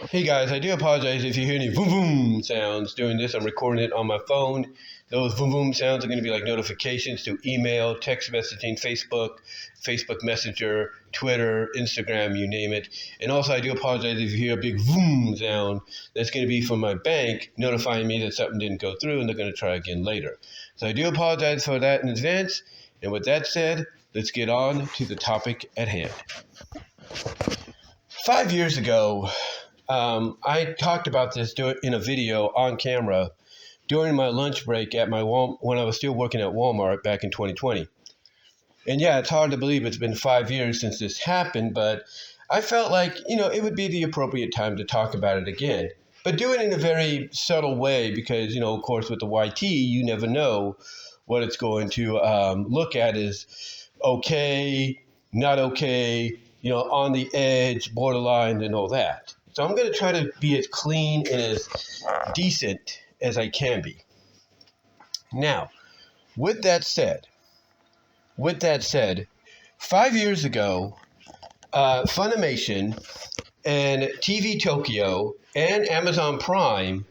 Hey guys, I do apologize if you hear any boom boom sounds during this. I'm recording it on my phone. Those boom boom sounds are going to be like notifications to email, text messaging, Facebook Messenger, Twitter, Instagram, you name it. And also I do apologize if you hear a big boom sound. That's going to be from my bank notifying me that something didn't go through and they're going to try again later. So I do apologize for that in advance. And with that said, let's get on to the topic at hand. 5 years ago, I talked about this in a video on camera during my lunch break at when I was still working at Walmart back in 2020. And yeah, it's hard to believe it's been 5 years since this happened, but I felt like, it would be the appropriate time to talk about it again. But do it in a very subtle way because, of course, with the YT, you never know what it's going to look at as okay, not okay, on the edge, borderline, and all that. So I'm going to try to be as clean and as decent as I can be. Now, with that said, 5 years ago, Funimation and TV Tokyo and Amazon Prime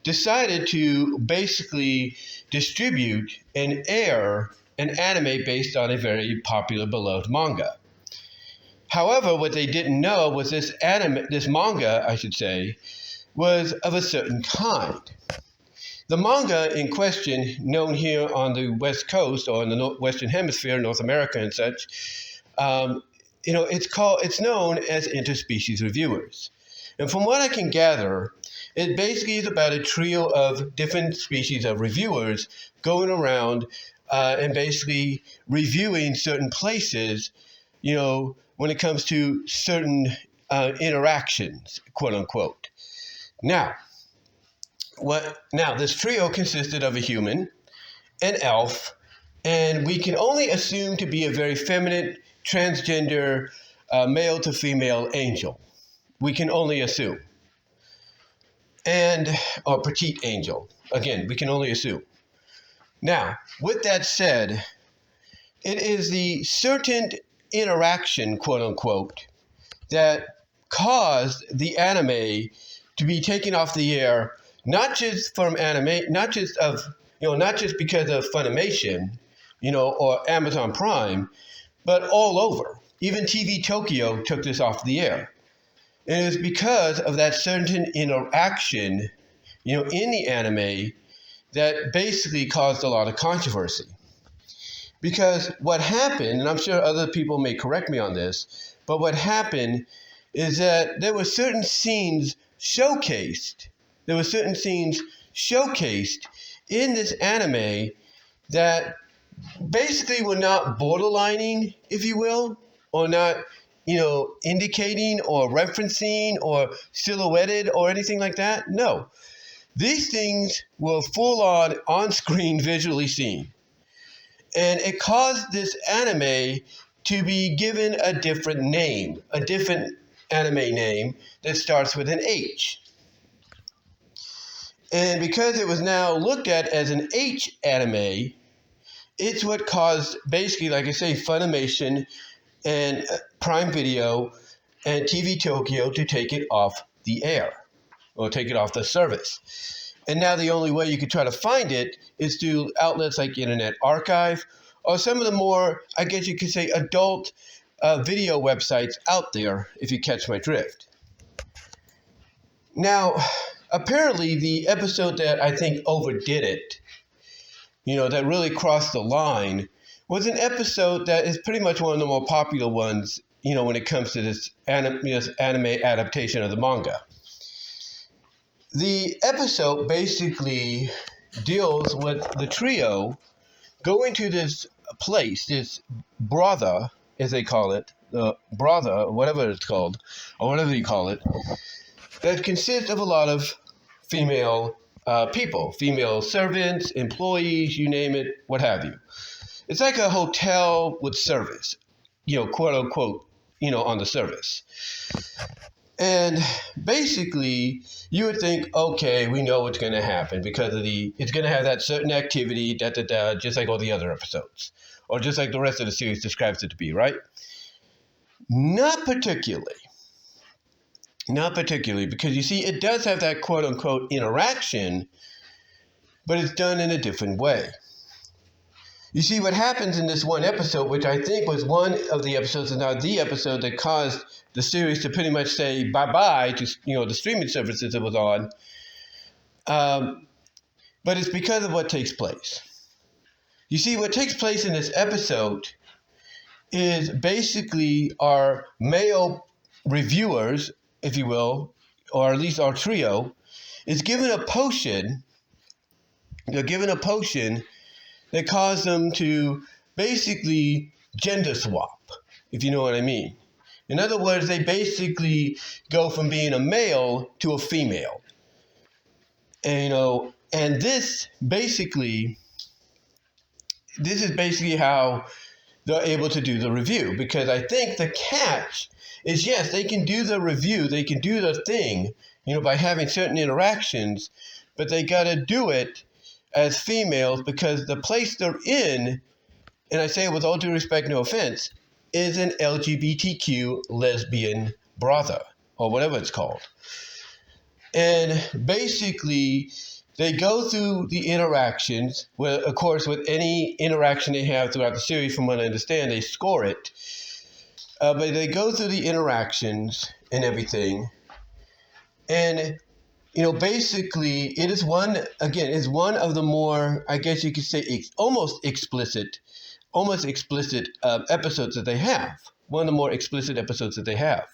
decided to basically distribute and air an anime based on a very popular, beloved manga. However, what they didn't know was this manga, I should say, was of a certain kind. The manga in question, known here on the West Coast or in the Western Hemisphere, North America and such, it's known as Interspecies Reviewers. And from what I can gather, it basically is about a trio of different species of reviewers going around and basically reviewing certain places, when it comes to certain interactions, quote unquote. Now, this trio consisted of a human, an elf, and we can only assume to be a very feminine, transgender, male to female angel. We can only assume. Or petite angel. Again, we can only assume. Now, with that said, it is the certain interaction, quote unquote, that caused the anime to be taken off the air, not just because of Funimation, or Amazon Prime, but all over. Even TV Tokyo took this off the air. And it was because of that certain interaction, in the anime that basically caused a lot of controversy. Because what happened, and I'm sure other people may correct me on this, but what happened is that there were certain scenes showcased in this anime that basically were not borderlining, if you will, or not, indicating or referencing or silhouetted or anything like that. No. These things were full on screen visually seen. And it caused this anime to be given a different anime name that starts with an H. And because it was now looked at as an H anime, it's what caused basically, like I say, Funimation and Prime Video and TV Tokyo to take it off the air or take it off the service. And now the only way you could try to find it is through outlets like Internet Archive or some of the more, I guess you could say, adult video websites out there, if you catch my drift. Now, apparently the episode that I think overdid it, that really crossed the line, was an episode that is pretty much one of the more popular ones, when it comes to this anime adaptation of the manga. The episode basically deals with the trio going to this place, this brother, as they call it, brother, whatever it's called, or whatever you call it, that consists of a lot of female people, female servants, employees, you name it, what have you. It's like a hotel with service, quote unquote, on the service. And basically, you would think, okay, we know what's going to happen because it's going to have that certain activity, just like all the other episodes, or just like the rest of the series describes it to be, right? Not particularly. Not particularly, because you see, it does have that quote unquote interaction, but it's done in a different way. You see, what happens in this one episode, which I think was one of the episodes, and not the episode that caused the series to pretty much say bye-bye to the streaming services it was on, but it's because of what takes place. You see, what takes place in this episode is basically our male reviewers, if you will, or at least our trio, is given a potion. They're given a potion that caused them to basically gender swap, if you know what I mean. In other words, they basically go from being a male to a female. And and this is basically how they're able to do the review, because I think the catch is, yes, they can do the review, they can do the thing, by having certain interactions, but they got to do it as females because the place they're in, and I say it with all due respect, no offense, is an LGBTQ lesbian brother, or whatever it's called. And basically, they go through the interactions, of course, with any interaction they have throughout the series, from what I understand, they score it. But they go through the interactions and everything. And, basically, it is one of the more, I guess you could say, almost explicit episodes that they have. One of the more explicit episodes that they have.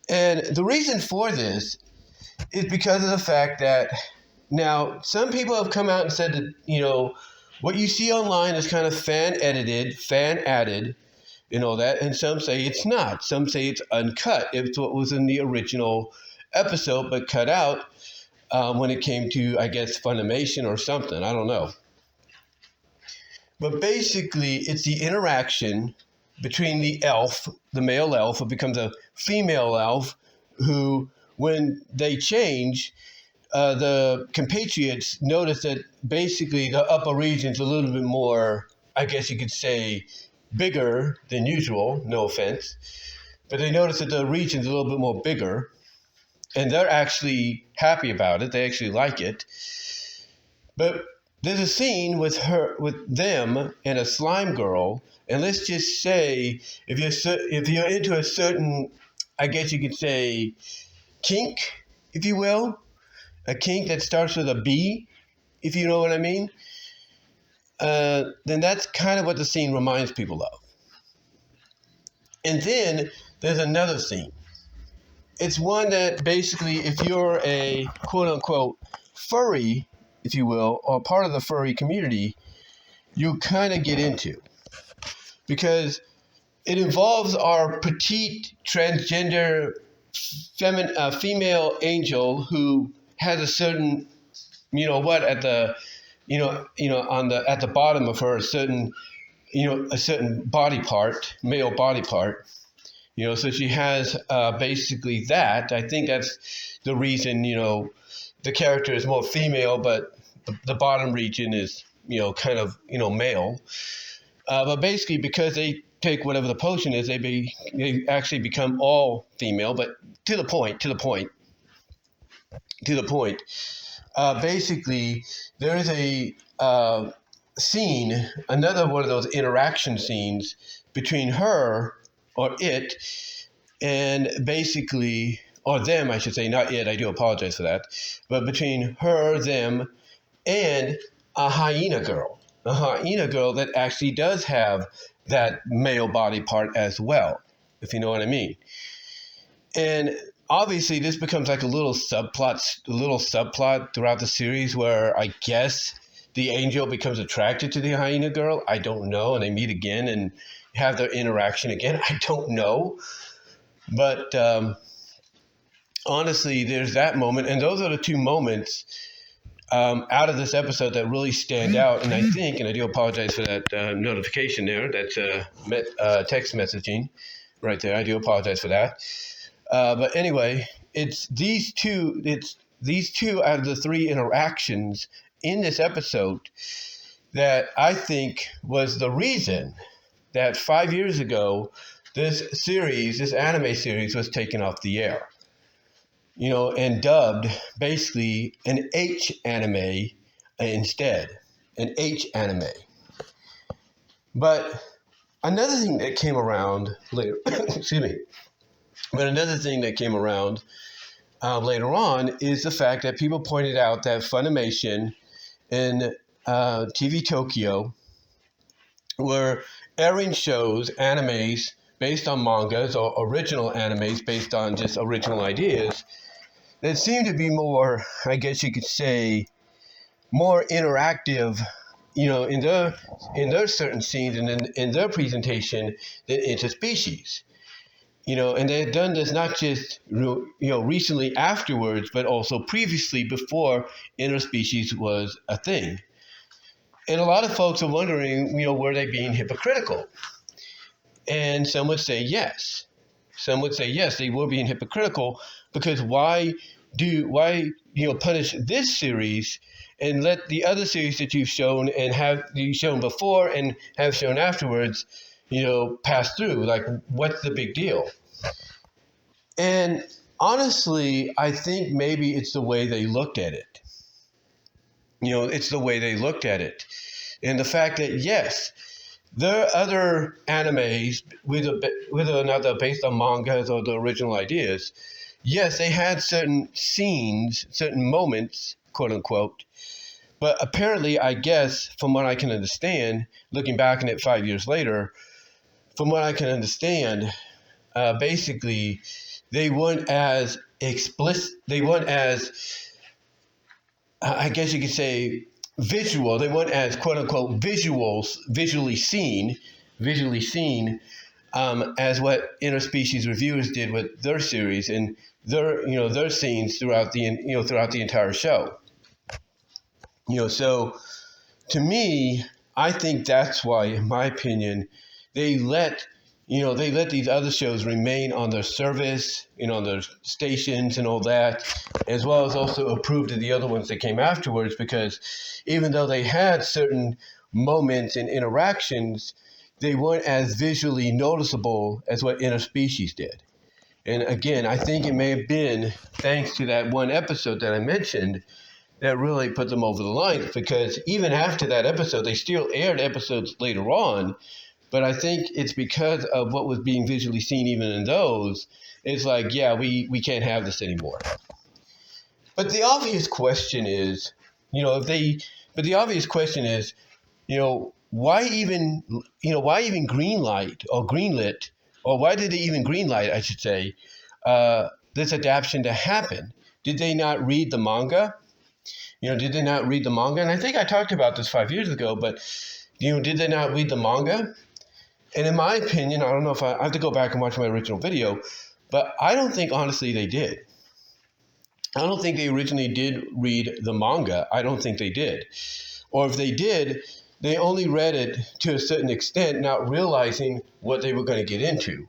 And the reason for this is because of the fact that, now, some people have come out and said that, what you see online is kind of fan-edited, fan-added, and all that, and some say it's not. Some say it's uncut. It's what was in the original episode, but cut out when it came to, I guess, Funimation or something. I don't know. But basically, it's the interaction between the elf, the male elf, who becomes a female elf, who, when they change, the compatriots notice that basically the upper region's a little bit more, I guess you could say, bigger than usual, no offense. But they notice that the region's a little bit more bigger, and they're actually happy about it. They actually like it. But there's a scene with them and a slime girl, and let's just say if you're into a certain, I guess you could say, kink, if you will, a kink that starts with a B, if you know what I mean, then that's kind of what the scene reminds people of. And then there's another scene. It's one that basically, if you're a quote-unquote furry, if you will, or part of the furry community, you kind of get into. Because it involves our petite transgender female angel who has a certain, at the, at the bottom of her, a certain body part, male body part. So she has basically that. I think that's the reason, the character is more female, but the bottom region is, kind of, male. But basically, because they take whatever the potion is, they actually become all female. But to the point. Basically, there is a scene, another one of those interaction scenes between her, or it, and basically, or them, I should say, not it, I do apologize for that, but between her, them, and a hyena girl that actually does have that male body part as well, if you know what I mean. And obviously, this becomes like a little subplot throughout the series where I guess the angel becomes attracted to the hyena girl. I don't know, and they meet again and have their interaction again. I don't know. But honestly, there's that moment. And those are the two moments out of this episode that really stand out. And I think, and I do apologize for that notification there. That's text messaging right there. I do apologize for that. But anyway, it's these two out of the three interactions in this episode that I think was the reason that 5 years ago, this anime series was taken off the air. and dubbed basically an H anime instead, an H anime. But another thing that came around later, excuse me, but another thing that came around later on is the fact that people pointed out that Funimation and TV Tokyo were airing shows, animes based on mangas or original animes based on just original ideas that seemed to be more, I guess you could say, more interactive, in their certain scenes and in their presentation than Interspecies. And they had done this not just recently afterwards, but also previously before Interspecies was a thing. And a lot of folks are wondering, were they being hypocritical? And some would say yes. Some would say yes, they were being hypocritical, because why punish this series and let the other series that you've shown and have you shown before and have shown afterwards, pass through? Like, what's the big deal? And honestly, I think maybe it's the way they looked at it. It's the way they looked at it. And the fact that, yes, there are other animes, whether or not they're based on mangas or the original ideas, yes, they had certain scenes, certain moments, quote unquote, but apparently, I guess, from what I can understand, looking back on it 5 years later, from what I can understand, basically, they weren't as explicit, they weren't as, I guess you could say, visual. They weren't as quote unquote visually seen, as what Interspecies Reviewers did with their series and their scenes throughout the entire show. So to me, I think that's why, in my opinion, they let these other shows remain on their service, on their stations and all that, as well as also approved of the other ones that came afterwards, because even though they had certain moments and interactions, they weren't as visually noticeable as what Interspecies did. And again, I think it may have been thanks to that one episode that I mentioned that really put them over the line, because even after that episode, they still aired episodes later on. But I think it's because of what was being visually seen even in those. It's like, yeah, we can't have this anymore. But the obvious question is, why even greenlight or greenlit, or why did they even greenlight, I should say, this adaptation to happen? Did they not read the manga? Did they not read the manga? And I think I talked about this 5 years ago, but, did they not read the manga? And in my opinion, I don't know if I have to go back and watch my original video, but I don't think, honestly, they did. I don't think they originally did read the manga. I don't think they did. Or if they did, they only read it to a certain extent, not realizing what they were going to get into.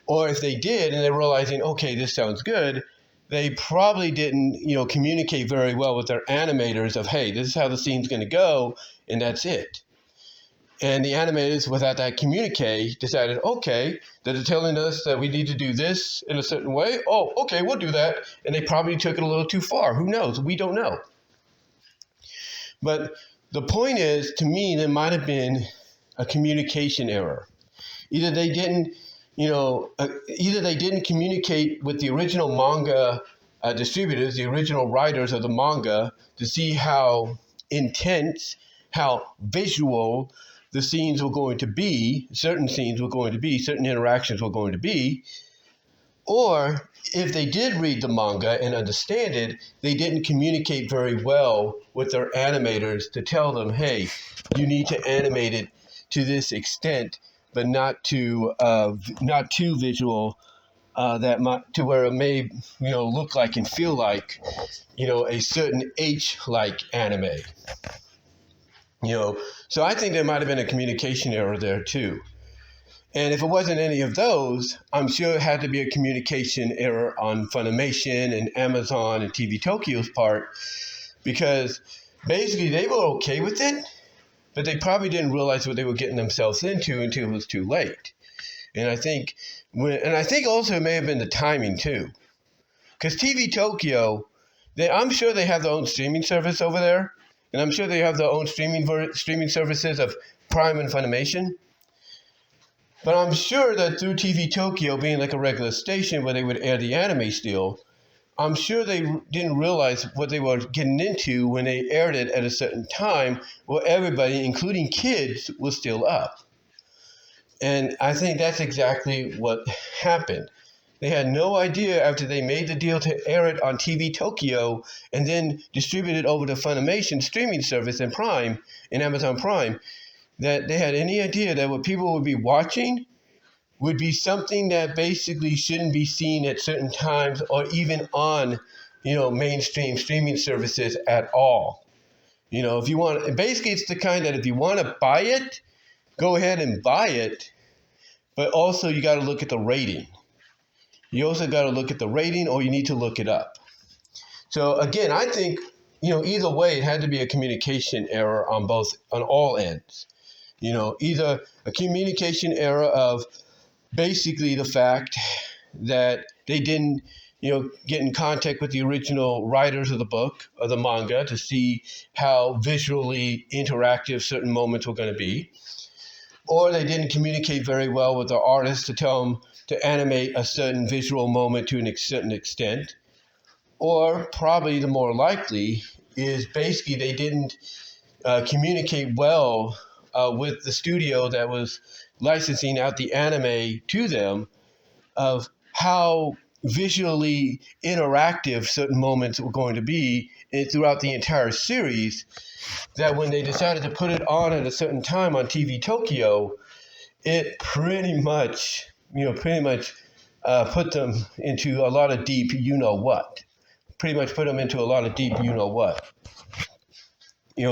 Or if they did and they're realizing, okay, this sounds good, they probably didn't, communicate very well with their animators of, hey, this is how the scene's going to go, and that's it. And the animators, without that communique, decided, okay, they're telling us that we need to do this in a certain way. Oh, okay, we'll do that. And they probably took it a little too far. Who knows? We don't know. But the point is, to me, there might have been a communication error. Either they didn't communicate with the original manga distributors, the original writers of the manga, to see how intense, how visual the scenes were going to be, certain scenes were going to be, certain interactions were going to be, or if they did read the manga and understand it, they didn't communicate very well with their animators to tell them, hey, you need to animate it to this extent, but not too visual, to where it may look like and feel like a certain H-like anime. So I think there might have been a communication error there too. And if it wasn't any of those, I'm sure it had to be a communication error on Funimation and Amazon and TV Tokyo's part, because basically they were okay with it, but they probably didn't realize what they were getting themselves into until it was too late. And I think also it may have been the timing too. Because TV Tokyo, I'm sure they have their own streaming service over there, and I'm sure they have their own streaming services of Prime and Funimation. But I'm sure that through TV Tokyo being like a regular station where they would air the anime still, I'm sure they didn't realize what they were getting into when they aired it at a certain time where everybody, including kids, was still up. And I think that's exactly what happened. They had no idea after they made the deal to air it on TV Tokyo and then distribute it over to Funimation streaming service and Prime, and Amazon Prime, that they had any idea that what people would be watching would be something that basically shouldn't be seen at certain times or even on, mainstream streaming services at all. If you want, basically it's the kind that if you want to buy it, go ahead and buy it, but also you got to look at the rating. You also got to look at the rating, or you need to look it up. So again, I think, either way, it had to be a communication error on all ends. Either a communication error of basically the fact that they didn't, get in contact with the original writers of the book or the manga to see how visually interactive certain moments were going to be, or they didn't communicate very well with the artists to tell them to animate a certain visual moment to a certain extent, or probably the more likely is basically they didn't communicate well with the studio that was licensing out the anime to them of how visually interactive certain moments were going to be throughout the entire series, that when they decided to put it on at a certain time on TV Tokyo, it pretty much put them into a lot of deep you-know-what. Pretty much put them into a lot of deep you-know-what.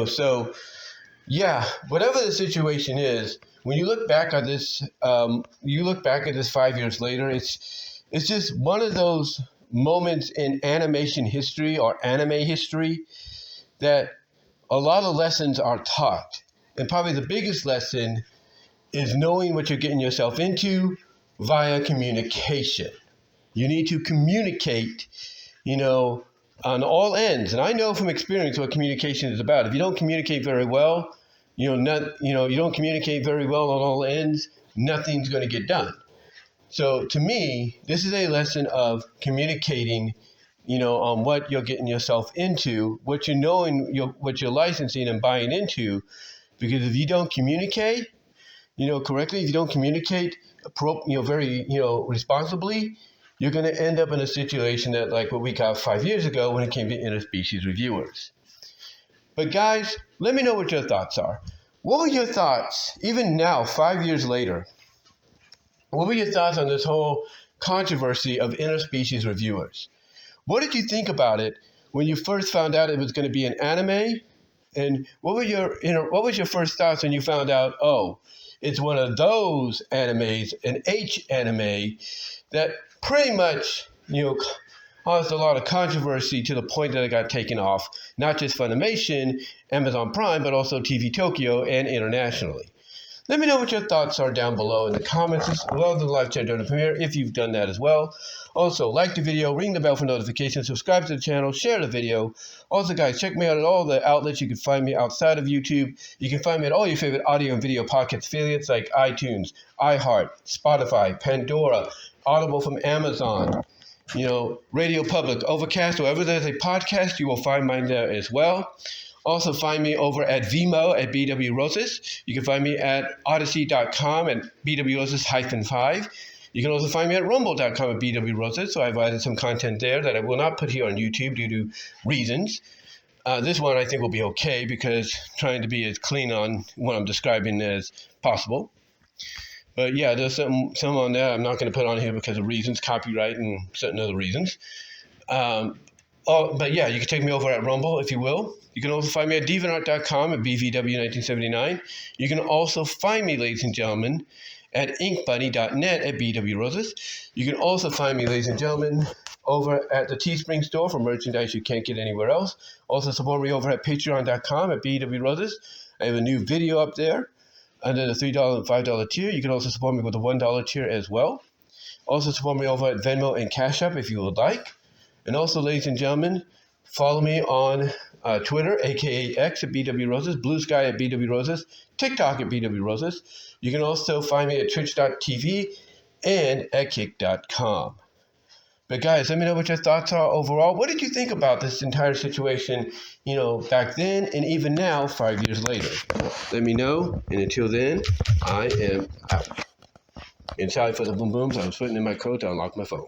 So, yeah, whatever the situation is, when you look back at this, 5 years later, it's just one of those moments in animation history or anime history that a lot of lessons are taught. And probably the biggest lesson is knowing what you're getting yourself into via communication. You need to communicate, on all ends. And I know from experience what communication is about. If you don't communicate very well, you don't communicate very well on all ends, nothing's going to get done. So to me, this is a lesson of communicating, on what you're getting yourself into, what you're knowing, what you're licensing and buying into. Because if you don't communicate, correctly, if you don't communicate, very, responsibly, you're going to end up in a situation that like what we got 5 years ago when it came to Interspecies Reviewers. But guys, let me know what your thoughts are. What were your thoughts, even now, 5 years later? What were your thoughts on this whole controversy of Interspecies Reviewers? What did you think about it when you first found out it was going to be an anime? And what was your first thoughts when you found out, it's one of those animes, an H anime, that pretty much, caused a lot of controversy to the point that it got taken off, not just Funimation, Amazon Prime, but also TV Tokyo and internationally. Let me know what your thoughts are down below in the comments, as well as the live chat during the premiere if you've done that as well. Also, like the video, ring the bell for notifications, subscribe to the channel, share the video. Also, guys, check me out at all the outlets. You can find me outside of YouTube. You can find me at all your favorite audio and video podcast affiliates like iTunes, iHeart, Spotify, Pandora, Audible from Amazon, Radio Public, Overcast, wherever there's a podcast, you will find mine there as well. Also find me over at VENMO at BW Roses. You can find me at Odyssey.com at BW Roses-5. You can also find me at Rumble.com at BW Roses. So I've added some content there that I will not put here on YouTube due to reasons. This one I think will be okay because trying to be as clean on what I'm describing as possible. But yeah, there's some on there I'm not going to put on here because of reasons, copyright and certain other reasons. But yeah, you can take me over at Rumble if you will. You can also find me at DeviantArt.com at BVW1979. You can also find me, ladies and gentlemen, at InkBunny.net at BW Roses. You can also find me, ladies and gentlemen, over at the Teespring store for merchandise you can't get anywhere else. Also support me over at Patreon.com at BW Roses. I have a new video up there under the $3 and $5 tier. You can also support me with the $1 tier as well. Also support me over at Venmo and Cash App if you would like. And also, ladies and gentlemen, follow me on Twitter, aka X at BW Roses, Blue Sky at BW Roses, TikTok at BW Roses. You can also find me at twitch.tv and at kick.com. But guys, let me know what your thoughts are overall. What did you think about this entire situation, back then and even now, 5 years later? Let me know. And until then, I am out. And sorry for the boom booms. I was putting in my code to unlock my phone.